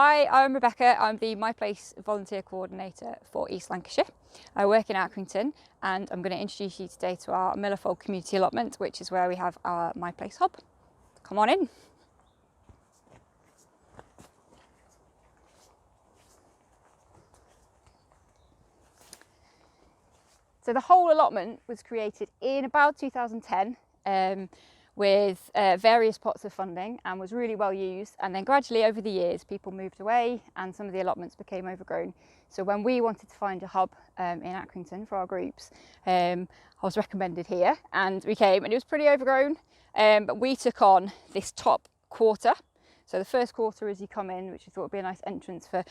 Hi, I'm Rebecca. I'm the Myplace volunteer coordinator for East Lancashire. I work in Accrington and I'm going to introduce you today to our Millerfold community allotment, which is where we have our Myplace hub. Come on in. So the whole allotment was created in about 2010 with various pots of funding and was really well used, and then gradually over the years people moved away and some of the allotments became overgrown. So when we wanted to find a hub in Accrington for our groups, I was recommended here and we came, and it was pretty overgrown, but we took on this top quarter. So the first quarter as you come in, which I thought would be a nice entrance for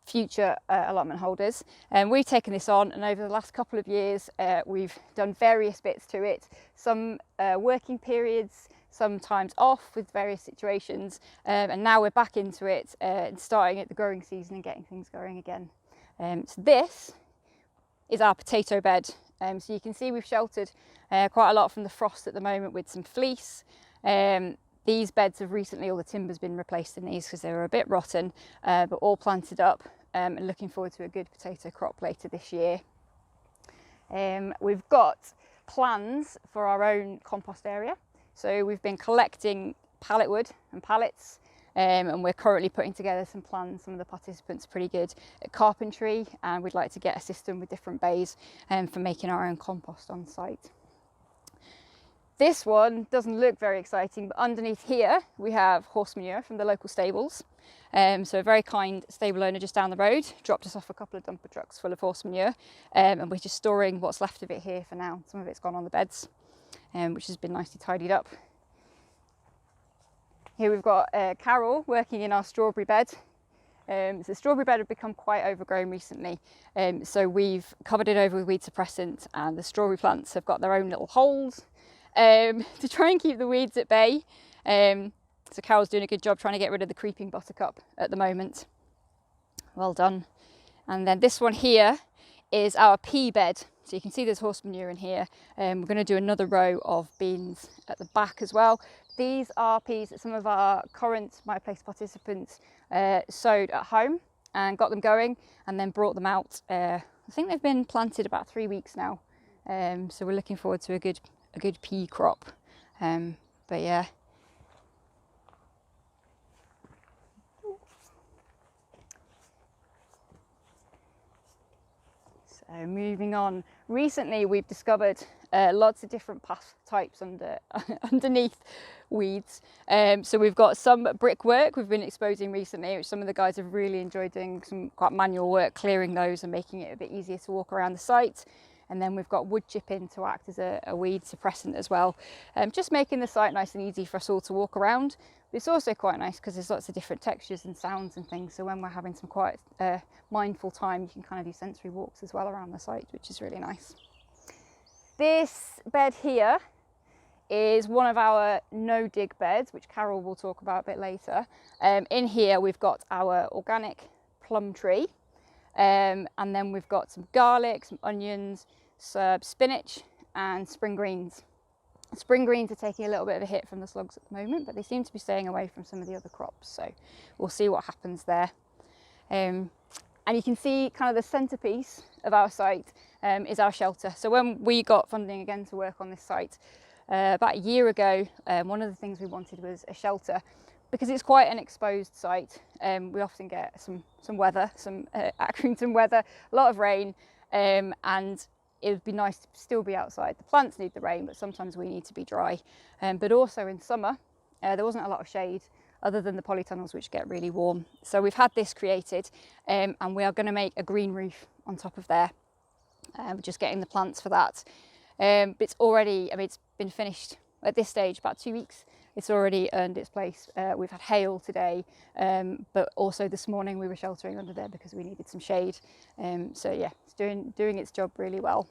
future allotment holders, and we've taken this on, and over the last couple of years we've done various bits to it, some working periods, sometimes off with various situations, and now we're back into it and starting at the growing season and getting things going again. So this is our potato bed. So you can see we've sheltered quite a lot from the frost at the moment with some fleece. These beds have recently, all the timber's been replaced in these because they were a bit rotten, but all planted up, and looking forward to a good potato crop later this year. We've got plans for our own compost area. So we've been collecting pallet wood and pallets, and we're currently putting together some plans. Some of the participants are pretty good at carpentry, and we'd like to get a system with different bays for making our own compost on site. This one doesn't look very exciting, but underneath here we have horse manure from the local stables. So a very kind stable owner just down the road dropped us off a couple of dumper trucks full of horse manure, and we're just storing what's left of it here for now. Some of it's gone on the beds, which has been nicely tidied up. Here we've got Carol working in our strawberry bed. So the strawberry bed had become quite overgrown recently, so we've covered it over with weed suppressant, and the strawberry plants have got their own little holes to try and keep the weeds at bay. So Carol's doing a good job trying to get rid of the creeping buttercup at the moment. Well done. And then this one here is our pea bed. So you can see there's horse manure in here. We're going to do another row of beans at the back as well. These are peas that some of our current Myplace participants sowed at home and got them going and then brought them out. I think they've been planted about 3 weeks now. So we're looking forward to a good pea crop. But yeah. So moving on, recently we've discovered lots of different path types underneath weeds. So we've got some brickwork we've been exposing recently, which some of the guys have really enjoyed doing some quite manual work, clearing those and making it a bit easier to walk around the site. And then we've got wood chipping to act as a weed suppressant as well, just making the site nice and easy for us all to walk around. But it's also quite nice because there's lots of different textures and sounds and things, so when we're having some quite mindful time, you can kind of do sensory walks as well around the site, which is really nice. This bed here is one of our no dig beds, which Carol will talk about a bit later. In here we've got our organic plum tree. And then we've got some garlic, some onions, some spinach and spring greens. Spring greens are taking a little bit of a hit from the slugs at the moment, but they seem to be staying away from some of the other crops, so we'll see what happens there. And you can see kind of the centrepiece of our site is our shelter. So when we got funding again to work on this site about a year ago, one of the things we wanted was a shelter. Because it's quite an exposed site, we often get some weather, some Accrington weather, a lot of rain, and it would be nice to still be outside. The plants need the rain, but sometimes we need to be dry. But also in summer, there wasn't a lot of shade other than the polytunnels, which get really warm. So we've had this created, and we are going to make a green roof on top of there. We're just getting the plants for that. But it's already, it's been finished at this stage about 2 weeks. It's already earned its place. We've had hail today, but also this morning we were sheltering under there because we needed some shade. So yeah, it's doing its job really well.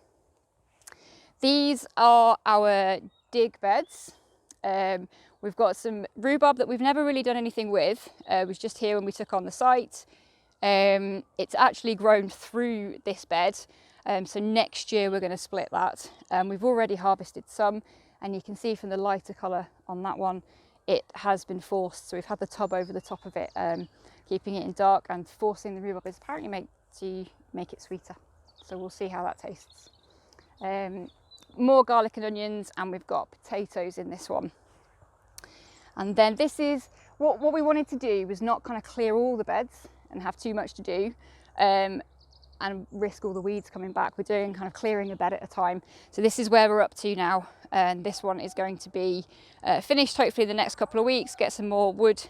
These are our dig beds. We've got some rhubarb that we've never really done anything with. It was just here when we took on the site. It's actually grown through this bed. So next year we're going to split that. We've already harvested some. And you can see from the lighter colour on that one, it has been forced. So we've had the tub over the top of it keeping it in dark and forcing the rhubarb is apparently to make it sweeter. So we'll see how that tastes. More garlic and onions, and we've got potatoes in this one. And then this is what we wanted to do, was not kind of clear all the beds and have too much to do and risk all the weeds coming back. We're doing kind of clearing a bed at a time. So this is where we're up to now, and this one is going to be finished hopefully the next couple of weeks, get some more wood to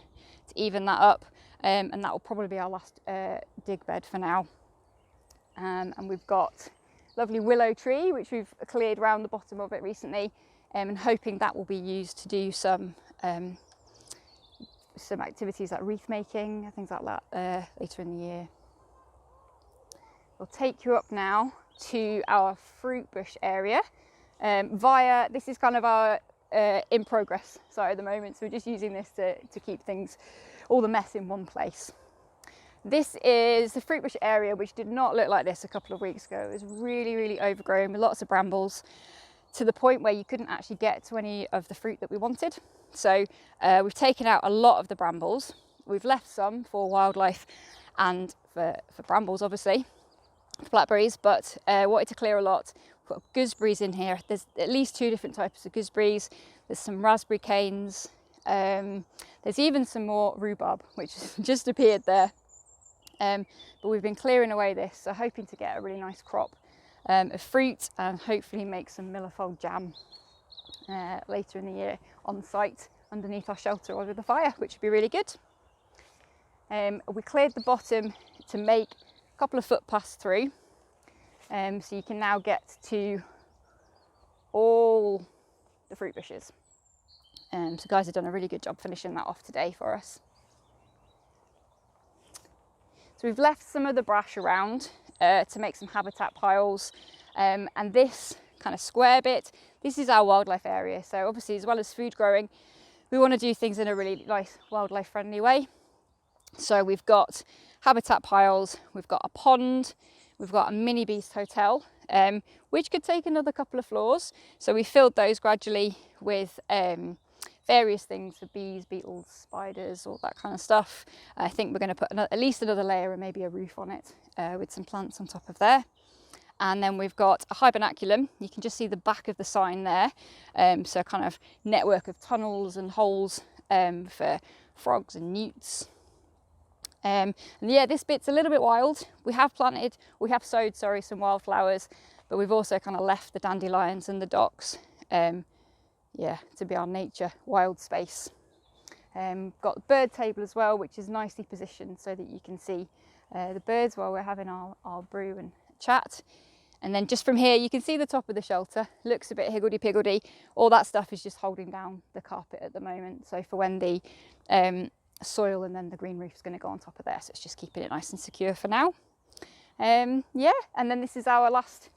even that up, and that will probably be our last dig bed for now. And we've got lovely willow tree which we've cleared around the bottom of it recently, and hoping that will be used to do some activities like wreath making and things like that later in the year. We'll take you up now to our fruit bush area this is kind of our in progress site at the moment, so we're just using this to keep things, all the mess in one place. This is the fruit bush area, which did not look like this a couple of weeks ago. It was really, really overgrown with lots of brambles, to the point where you couldn't actually get to any of the fruit that we wanted. So we've taken out a lot of the brambles. We've left some for wildlife and for brambles, obviously, for blackberries, but wanted to clear a lot. We've got gooseberries in here. There's at least 2 different types of gooseberries. There's some raspberry canes. There's even some more rhubarb, which has just appeared there. But we've been clearing away this, so hoping to get a really nice crop of fruit and hopefully make some millerfold jam later in the year on site underneath our shelter or with the fire, which would be really good. We cleared the bottom to make a couple of footpaths through, so you can now get to all the fruit bushes. So guys have done a really good job finishing that off today for us. So we've left some of the brash around to make some habitat piles, and this kind of square bit, this is our wildlife area. So obviously, as well as food growing, we want to do things in a really nice wildlife friendly way. So we've got habitat piles, we've got a pond, we've got a mini beast hotel, which could take another couple of floors. So we filled those gradually with various things for bees, beetles, spiders, all that kind of stuff. I think we're going to put at least another layer and maybe a roof on it with some plants on top of there. And then we've got a hibernaculum. You can just see the back of the sign there. So kind of network of tunnels and holes for frogs and newts. And yeah, this bit's a little bit wild. We have sowed some wildflowers, but we've also kind of left the dandelions and the docks to be our nature wild space. Got the bird table as well, which is nicely positioned so that you can see the birds while we're having our brew and chat. And then just from here you can see the top of the shelter. Looks a bit higgledy-piggledy. All that stuff is just holding down the carpet at the moment, so for when the soil and then the green roof is going to go on top of there, so it's just keeping it nice and secure for now. And then this is our last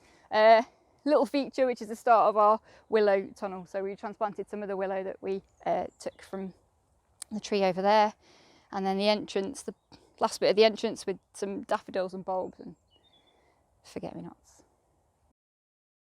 little feature, which is the start of our willow tunnel. So we transplanted some of the willow that we took from the tree over there, and then the entrance, the last bit of the entrance with some daffodils and bulbs and forget-me-nots.